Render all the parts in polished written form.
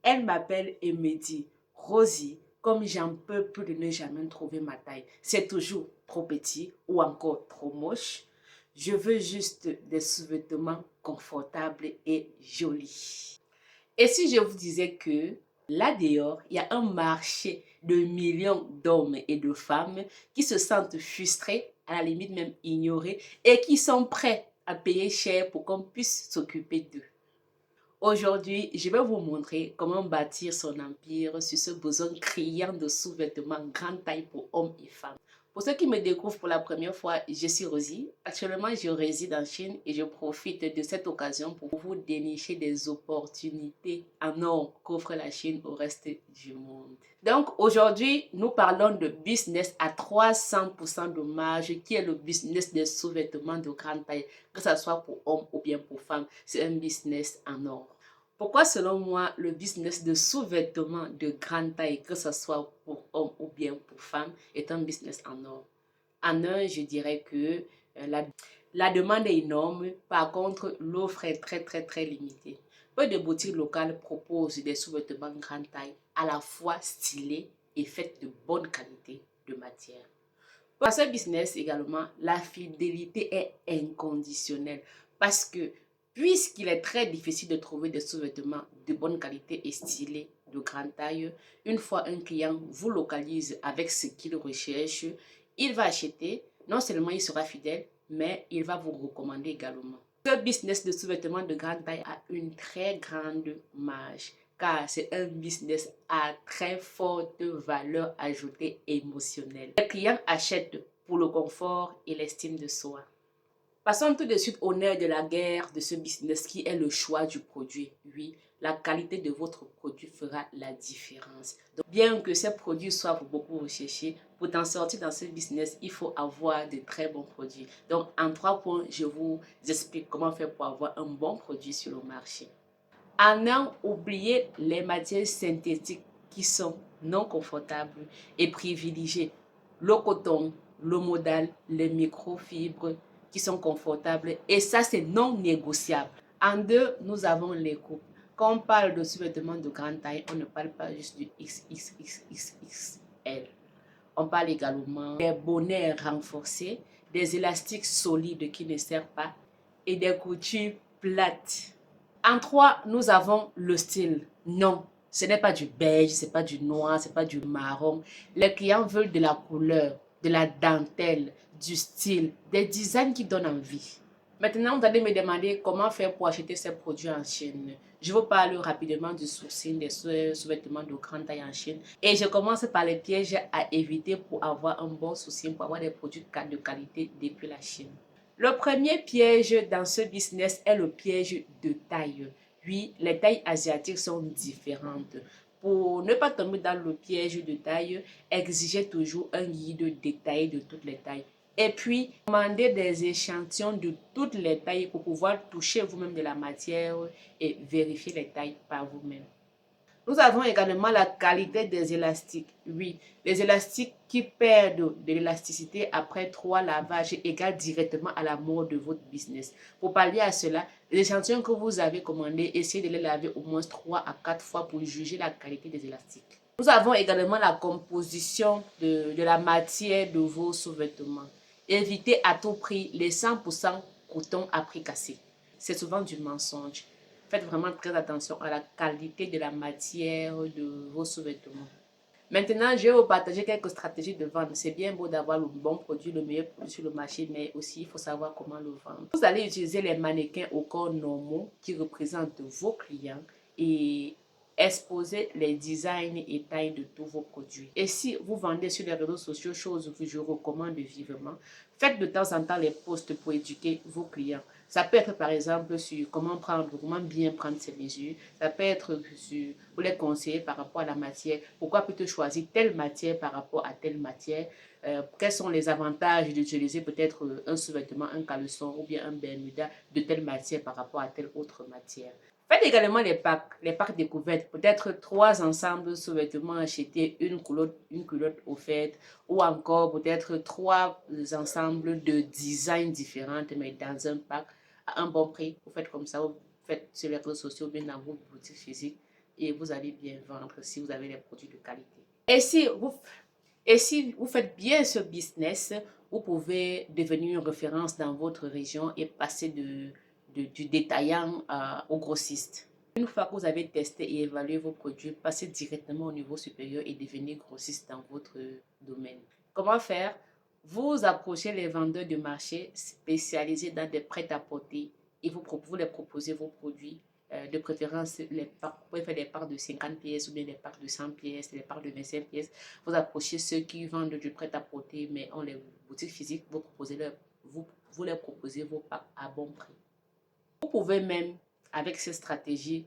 Elle m'appelle et me dit, Rosie, comme j'en peux plus de ne jamais trouver ma taille, c'est toujours trop petit ou encore trop moche. Je veux juste des sous-vêtements confortables et jolis. Et si je vous disais que là dehors, il y a un marché de millions d'hommes et de femmes qui se sentent frustrés, à la limite même ignorés, et qui sont prêts à payer cher pour qu'on puisse s'occuper d'eux. Aujourd'hui, je vais vous montrer comment bâtir son empire sur ce besoin criant de sous-vêtements grande taille pour hommes et femmes. Pour ceux qui me découvrent pour la première fois, je suis Rosie. Actuellement, je réside en Chine et je profite de cette occasion pour vous dénicher des opportunités en or qu'offre la Chine au reste du monde. Donc aujourd'hui, nous parlons de business à 300% de marge qui est le business des sous-vêtements de grande taille, que ce soit pour hommes ou bien pour femmes. C'est un business en or. Pourquoi, selon moi, le business de sous-vêtements de grande taille, que ce soit pour hommes ou bien pour femmes, est un business en or? En un, je dirais que la demande est énorme, par contre, l'offre est très limitée. Peu de boutiques locales proposent des sous-vêtements grande taille, à la fois stylés et faits de bonne qualité de matière. Pour ce business également, la fidélité est inconditionnelle parce que puisqu'il est très difficile de trouver des sous-vêtements de bonne qualité et stylés de grande taille, une fois un client vous localise avec ce qu'il recherche, il va acheter, non seulement il sera fidèle, mais il va vous recommander également. Ce business de sous-vêtements de grande taille a une très grande marge car c'est un business à très forte valeur ajoutée émotionnelle. Les clients achètent pour le confort et l'estime de soi. Passons tout de suite au nerf de la guerre de ce business qui est le choix du produit. Oui, la qualité de votre produit fera la différence. Donc, bien que ces produits soient beaucoup recherchés, pour t'en sortir dans ce business, il faut avoir de très bons produits. Donc, en 3 points, je vous explique comment faire pour avoir un bon produit sur le marché. En un, oubliez les matières synthétiques qui sont non confortables et privilégiez le coton, le modal, les microfibres qui sont confortables et ça c'est non négociable. En deux, nous avons les coupes. Quand on parle de sous-vêtements de grande taille, on ne parle pas juste du XXXXL. On parle également des bonnets renforcés, des élastiques solides qui ne servent pas et des coutures plates. En 3, nous avons le style. Non, ce n'est pas du beige, ce n'est pas du noir, ce n'est pas du marron. Les clients veulent de la couleur, de la dentelle, du style, des designs qui donnent envie. Maintenant, vous allez me demander comment faire pour acheter ces produits en Chine. Je vous parle rapidement du sourcing des sous-vêtements de grande taille en Chine. Et je commence par les pièges à éviter pour avoir un bon sourcing, pour avoir des produits de qualité depuis la Chine. Le premier piège dans ce business est le piège de taille. Oui, les tailles asiatiques sont différentes. Pour ne pas tomber dans le piège de taille, exigez toujours un guide détaillé de toutes les tailles. Et puis, demandez des échantillons de toutes les tailles pour pouvoir toucher vous-même de la matière et vérifier les tailles par vous-même. Nous avons également la qualité des élastiques. Oui, les élastiques qui perdent de l'élasticité après 3 lavages égalent directement à la mort de votre business. Pour pallier à cela, les échantillons que vous avez commandés, essayez de les laver au moins 3 à 4 fois pour juger la qualité des élastiques. Nous avons également la composition de la matière de vos sous-vêtements. Évitez à tout prix les 100% coton à prix cassé. C'est souvent du mensonge. Faites vraiment très attention à la qualité de la matière de vos sous-vêtements. Maintenant, je vais vous partager quelques stratégies de vente. C'est bien beau d'avoir le bon produit, le meilleur produit sur le marché, mais aussi il faut savoir comment le vendre. Vous allez utiliser les mannequins au corps normaux qui représentent vos clients et exposer les designs et tailles de tous vos produits. Et si vous vendez sur les réseaux sociaux, chose que je recommande vivement, faites de temps en temps les posts pour éduquer vos clients. Ça peut être par exemple sur comment bien prendre ses mesures. Ça peut être sur, pour les conseiller par rapport à la matière. Pourquoi plutôt choisir telle matière par rapport à telle matière. Quels sont les avantages d'utiliser peut-être un sous-vêtement, un caleçon ou bien un bermuda de telle matière par rapport à telle autre matière. Faites également les packs découvertes, peut-être 3 ensembles sous-vêtements achetés, une culotte offerte, ou encore peut-être 3 ensembles de designs différents, mais dans un pack à un bon prix. Vous faites comme ça, vous faites sur les réseaux sociaux, bien dans vos boutiques physiques. et vous allez bien vendre si vous avez des produits de qualité. Et si vous faites bien ce business, vous pouvez devenir une référence dans votre région et passer du détaillant au grossiste. Une fois que vous avez testé et évalué vos produits, passez directement au niveau supérieur et devenez grossiste dans votre domaine. Comment faire? Vous approchez les vendeurs de marché spécialisés dans des prêt-à-porter et vous les proposez vos produits. De préférence, vous pouvez faire des parts de 50 pièces ou bien des parts de 100 pièces, des parts de 25 pièces. Vous approchez ceux qui vendent du prêt-à-porter mais ont les boutiques physiques, vous leur proposez vos packs à bon prix. Vous pouvez même, avec ces stratégies,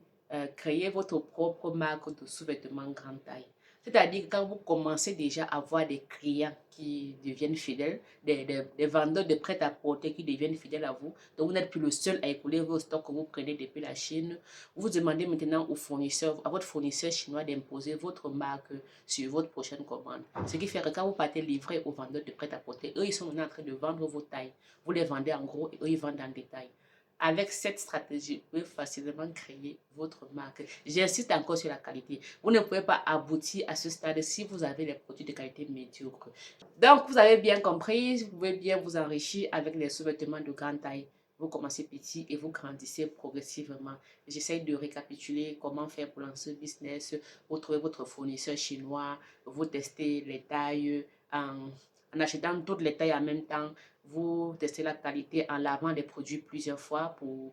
créer votre propre marque de sous-vêtements grande taille. C'est-à-dire que quand vous commencez déjà à avoir des clients qui deviennent fidèles, des vendeurs de prêt-à-porter qui deviennent fidèles à vous, donc vous n'êtes plus le seul à écouler vos stocks que vous prenez depuis la Chine, vous demandez maintenant à votre fournisseur chinois d'imposer votre marque sur votre prochaine commande. Ce qui fait que quand vous partez livrer aux vendeurs de prêt-à-porter, eux, ils sont maintenant en train de vendre vos tailles. Vous les vendez en gros et eux, ils vendent en détail. Avec cette stratégie, vous pouvez facilement créer votre marque. J'insiste encore sur la qualité. Vous ne pouvez pas aboutir à ce stade si vous avez les produits de qualité médiocre. Donc, vous avez bien compris, vous pouvez bien vous enrichir avec les sous-vêtements de grande taille. Vous commencez petit et vous grandissez progressivement. J'essaie de récapituler comment faire pour lancer le business. Vous trouvez votre fournisseur chinois, vous testez les tailles en achetant toutes les tailles en même temps. Vous testez la qualité en lavant les produits plusieurs fois pour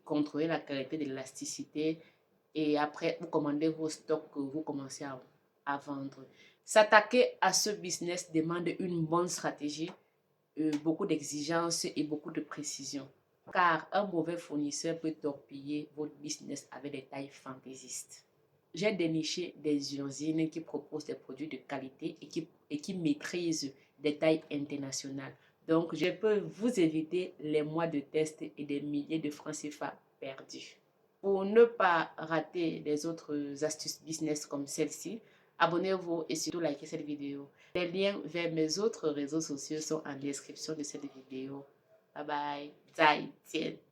contrôler la qualité de l'élasticité. Et après, vous commandez vos stocks que vous commencez à vendre. S'attaquer à ce business demande une bonne stratégie, beaucoup d'exigences et beaucoup de précision. Car un mauvais fournisseur peut torpiller votre business avec des tailles fantaisistes. J'ai déniché des usines qui proposent des produits de qualité et qui maîtrisent des tailles internationales. Donc, je peux vous éviter les mois de test et des milliers de francs CFA perdus. Pour ne pas rater les autres astuces business comme celle-ci, abonnez-vous et surtout likez cette vidéo. Les liens vers mes autres réseaux sociaux sont en description de cette vidéo. Bye bye. 再见。